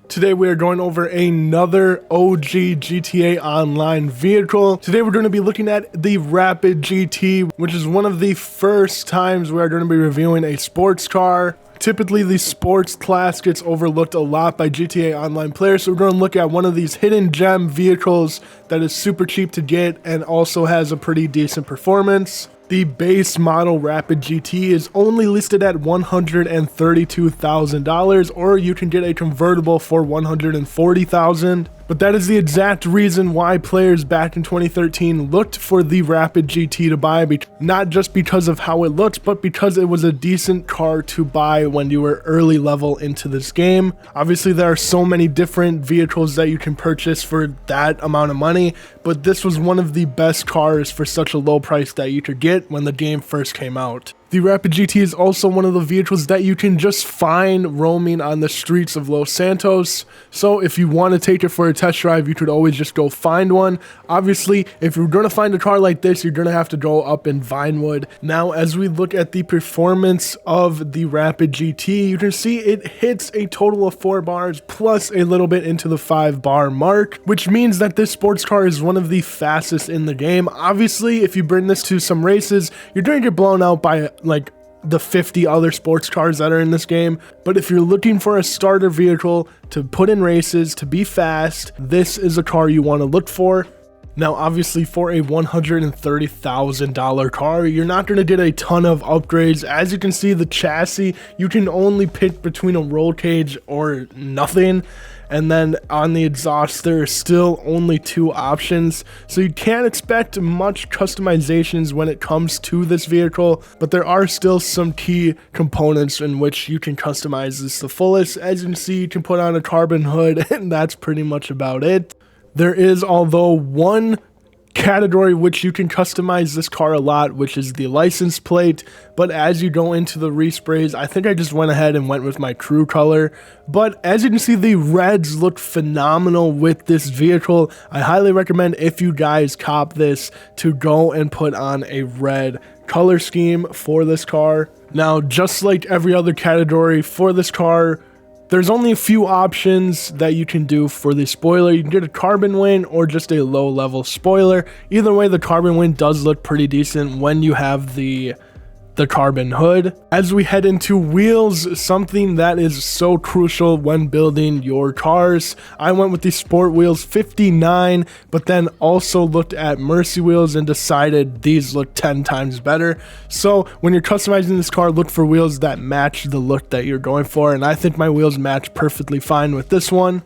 Today we are going over another OG GTA Online vehicle. Today we're going to be looking at the Rapid GT, which is one of the first times we are going to be reviewing a sports car. Typically the sports class gets overlooked a lot by GTA Online players, so we're going to look at one of these hidden gem vehicles that is super cheap to get and also has a pretty decent performance. The base model Rapid GT is only listed at $132,000, or you can get a convertible for $140,000. But that is the exact reason why players back in 2013 looked for the Rapid GT to buy, not just because of how it looked, but because it was a decent car to buy when you were early level into this game. Obviously, there are so many different vehicles that you can purchase for that amount of money, but this was one of the best cars for such a low price that you could get when the game first came out. The Rapid GT is also one of the vehicles that you can just find roaming on the streets of Los Santos. So if you want to take it for a test drive, you could always just go find one. Obviously, if you're going to find a car like this, you're going to have to go up in Vinewood. Now, as we look at the performance of the Rapid GT, you can see it hits a total of 4 bars plus a little bit into the 5-bar mark, which means that this sports car is one of the fastest in the game. Obviously, if you bring this to some races, you're going to get blown out by like the 50 other sports cars that are in this game. But if you're looking for a starter vehicle to put in races, to be fast, this is a car you want to look for. Now, obviously, for a $130,000 car, you're not going to get a ton of upgrades. As you can see, the chassis, you can only pick between a roll cage or nothing. And then on the exhaust, there are still only 2 options. So you can't expect much customizations when it comes to this vehicle, but there are still some key components in which you can customize this to the fullest. As you can see, you can put on a carbon hood, and that's pretty much about it. There is, although, one category which you can customize this car a lot, which is the license plate. But as you go into the resprays, I think I just went ahead and went with my crew color. But as you can see, the reds look phenomenal with this vehicle. I highly recommend, if you guys cop this, to go and put on a red color scheme for this car. Now, just like every other category for this car, there's only a few options that you can do for the spoiler. You can get a carbon wing or just a low level spoiler. Either way, the carbon wing does look pretty decent when you have the carbon hood. As we head into wheels, something that is so crucial when building your cars, I went with the sport wheels 59, but then also looked at Mercy wheels and decided these look 10 times better. So when you're customizing this car, look for wheels that match the look that you're going for, and I think my wheels match perfectly fine with this one.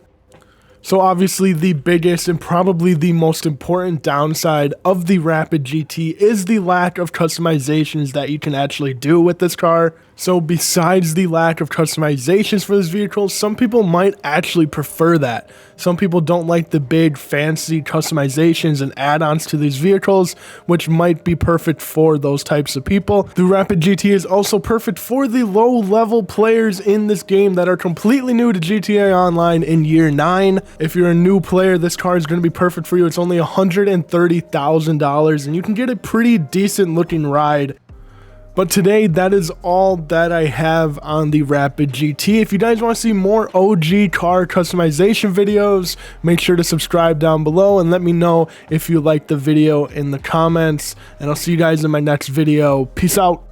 So obviously the biggest and probably the most important downside of the Rapid GT is the lack of customizations that you can actually do with this car. So besides the lack of customizations for this vehicle, some people might actually prefer that. Some people don't like the big fancy customizations and add-ons to these vehicles, which might be perfect for those types of people. The Rapid GT is also perfect for the low-level players in this game that are completely new to GTA Online in year 9. If you're a new player, this car is going to be perfect for you. It's only $130,000 and you can get a pretty decent looking ride. But today, that is all that I have on the Rapid GT. If you guys want to see more OG car customization videos, make sure to subscribe down below and let me know if you liked the video in the comments. And I'll see you guys in my next video. Peace out.